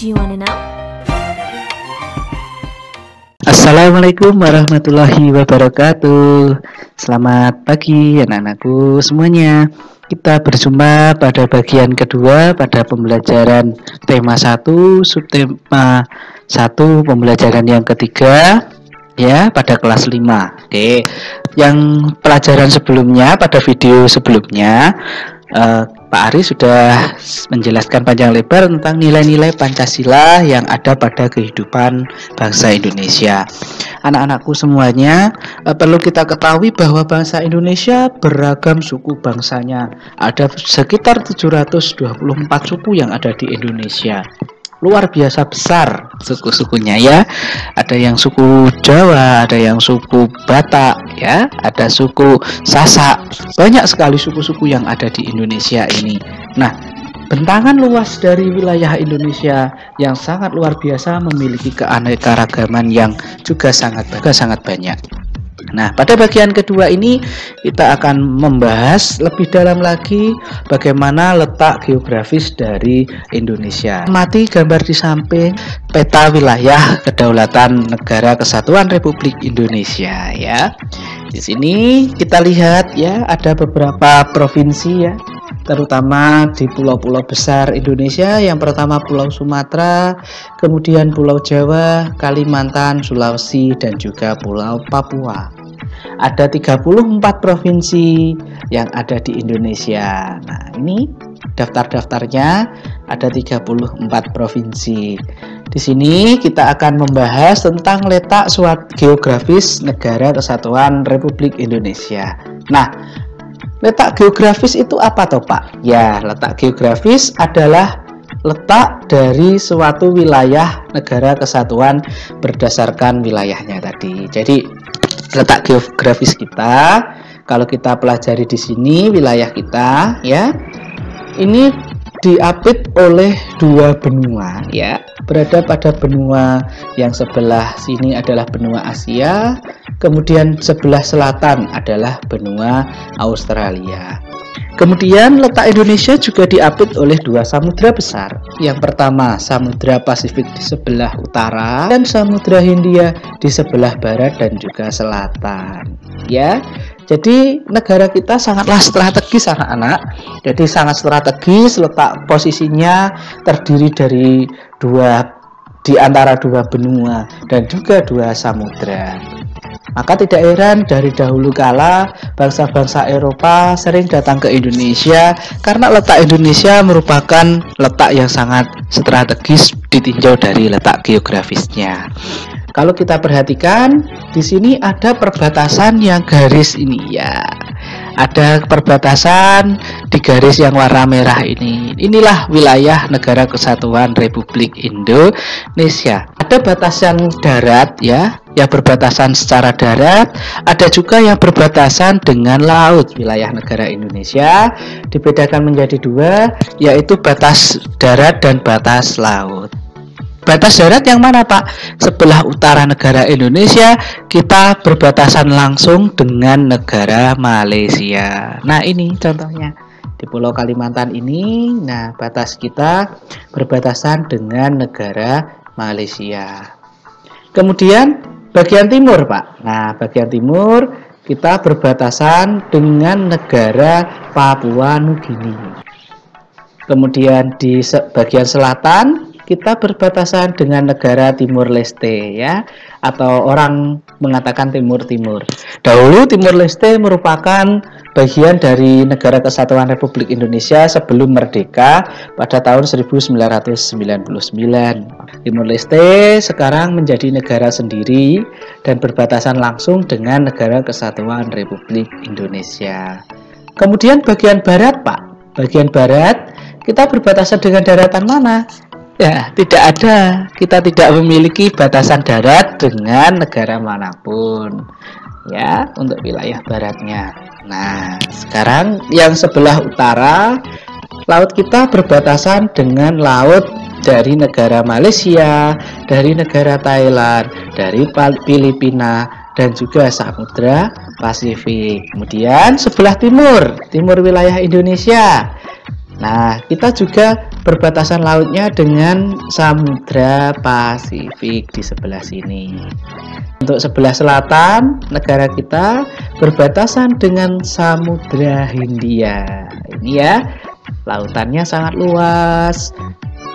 Do you wanna know? Assalamualaikum warahmatullahi wabarakatuh. Selamat pagi anak-anakku semuanya. Kita berjumpa pada bagian kedua pada pembelajaran tema 1, subtema 1, pembelajaran yang ketiga ya, pada kelas 5. Oke. Yang pelajaran sebelumnya, pada video sebelumnya Pak Ari sudah menjelaskan panjang lebar tentang nilai-nilai Pancasila yang ada pada kehidupan bangsa Indonesia. Anak-anakku semuanya, perlu kita ketahui bahwa bangsa Indonesia beragam suku bangsanya. Ada sekitar 724 suku yang ada di Indonesia. Luar biasa besar suku-sukunya ya. Ada yang suku Jawa, ada yang suku Batak ya, ada suku Sasak. Banyak sekali suku-suku yang ada di Indonesia ini. Nah, bentangan luas dari wilayah Indonesia yang sangat luar biasa, memiliki keanekaragaman yang juga sangat banyak. Nah, pada bagian kedua ini kita akan membahas lebih dalam lagi bagaimana letak geografis dari Indonesia. Amati gambar di samping peta wilayah kedaulatan Negara Kesatuan Republik Indonesia ya. Di sini kita lihat ya, ada beberapa provinsi ya, terutama di pulau-pulau besar Indonesia. Yang pertama Pulau Sumatera, kemudian Pulau Jawa, Kalimantan, Sulawesi, dan juga Pulau Papua. Ada 34 provinsi yang ada di Indonesia. Nah, ini daftar-daftarnya, ada 34 provinsi. Di sini kita akan membahas tentang letak geografis Negara Kesatuan Republik Indonesia. Nah, letak geografis itu apa toh Pak? Ya, letak geografis adalah letak dari suatu wilayah negara kesatuan berdasarkan wilayahnya tadi. Jadi letak geografis kita, kalau kita pelajari di sini wilayah kita ya, ini diapit oleh dua benua ya, berada pada benua yang sebelah sini adalah benua Asia, kemudian sebelah selatan adalah benua Australia. Kemudian letak Indonesia juga diapit oleh dua samudra besar. Yang pertama Samudra Pasifik di sebelah utara dan Samudra Hindia di sebelah barat dan juga selatan. Ya, jadi negara kita sangatlah strategis anak-anak. Jadi sangat strategis, letak posisinya terdiri dari di antara dua benua dan juga dua samudra. Maka tidak heran dari dahulu kala bangsa-bangsa Eropa sering datang ke Indonesia karena letak Indonesia merupakan letak yang sangat strategis ditinjau dari letak geografisnya. Kalau kita perhatikan di sini ada perbatasan yang garis ini ya. Ada perbatasan di garis yang warna merah ini. Inilah wilayah Negara Kesatuan Republik Indonesia. Ada batasan darat ya, yang berbatasan secara darat. Ada juga yang berbatasan dengan laut. Wilayah negara Indonesia dibedakan menjadi dua, yaitu batas darat dan batas laut. Batas darat yang mana Pak? Sebelah utara negara Indonesia kita berbatasan langsung dengan negara Malaysia. Nah, ini contohnya di Pulau Kalimantan ini. Nah, batas kita berbatasan dengan negara Malaysia. Kemudian bagian timur Pak. Nah, bagian timur kita berbatasan dengan negara Papua Nugini. Kemudian di bagian selatan kita berbatasan dengan negara Timur Leste ya, atau orang mengatakan Timur-Timur. Dahulu Timur Leste merupakan bagian dari Negara Kesatuan Republik Indonesia sebelum merdeka pada tahun 1999. Timur Leste sekarang menjadi negara sendiri dan berbatasan langsung dengan Negara Kesatuan Republik Indonesia. Kemudian bagian barat Pak. Bagian barat kita berbatasan dengan daratan mana? Ya, tidak ada. Kita tidak memiliki batasan darat dengan negara manapun. Ya, untuk wilayah baratnya. Nah, sekarang yang sebelah utara, laut kita berbatasan dengan laut dari negara Malaysia, dari negara Thailand, dari Filipina, dan juga Samudra Pasifik. Kemudian sebelah timur wilayah Indonesia. Nah, kita juga perbatasan lautnya dengan Samudra Pasifik di sebelah sini. Untuk sebelah selatan, negara kita berbatasan dengan Samudra Hindia. Ini ya, lautannya sangat luas.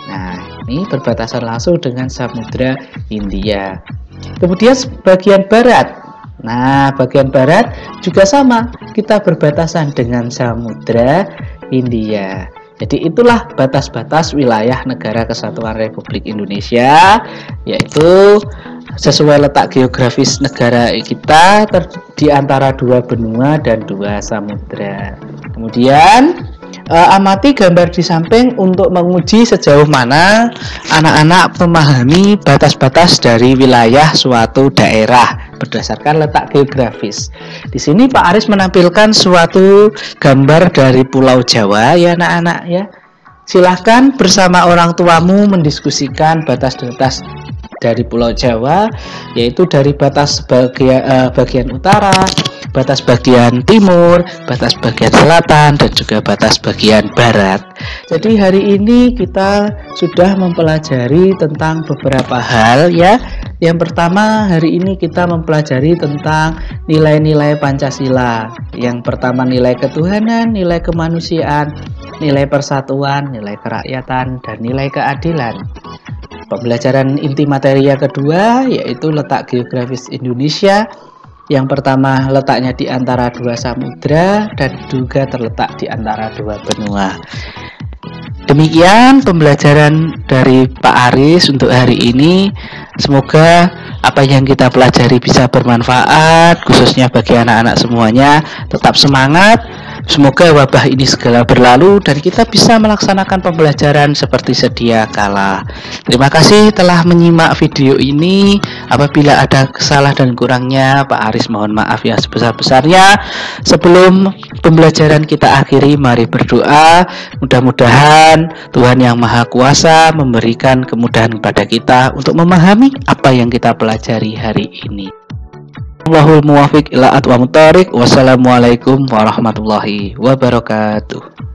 Nah, ini berbatasan langsung dengan Samudra Hindia. Kemudian bagian barat. Nah, bagian barat juga sama, kita berbatasan dengan Samudra Hindia. Jadi itulah batas-batas wilayah Negara Kesatuan Republik Indonesia, yaitu sesuai letak geografis negara kita di antara dua benua dan dua samudra. Kemudian amati gambar di samping untuk menguji sejauh mana anak-anak memahami batas-batas dari wilayah suatu daerah berdasarkan letak geografis. Di sini Pak Aris menampilkan suatu gambar dari Pulau Jawa ya anak-anak ya. Silahkan bersama orang tuamu mendiskusikan batas-batas dari Pulau Jawa, yaitu dari batas bagian utara, batas bagian timur, batas bagian selatan, dan juga batas bagian barat. Jadi hari ini kita sudah mempelajari tentang beberapa hal ya. Yang pertama, hari ini kita mempelajari tentang nilai-nilai Pancasila. Yang pertama nilai ketuhanan, nilai kemanusiaan, nilai persatuan, nilai kerakyatan, dan nilai keadilan. Pembelajaran inti materi yang kedua yaitu letak geografis Indonesia. Yang pertama letaknya di antara dua samudra dan juga terletak di antara dua benua. Demikian pembelajaran dari Pak Aris untuk hari ini. Semoga apa yang kita pelajari bisa bermanfaat, khususnya bagi anak-anak semuanya. Tetap semangat. Semoga wabah ini segera berlalu dan kita bisa melaksanakan pembelajaran seperti sedia kala. Terima kasih telah menyimak video ini. Apabila ada salah dan kurangnya, Pak Aris mohon maaf yang sebesar-besarnya. Sebelum pembelajaran kita akhiri, mari berdoa. Mudah-mudahan Tuhan Yang Maha Kuasa memberikan kemudahan kepada kita untuk memahami apa yang kita pelajari hari ini. Wallahul muwaffiq ila aqwamit thoriq. Wassalamualaikum warahmatullahi wabarakatuh.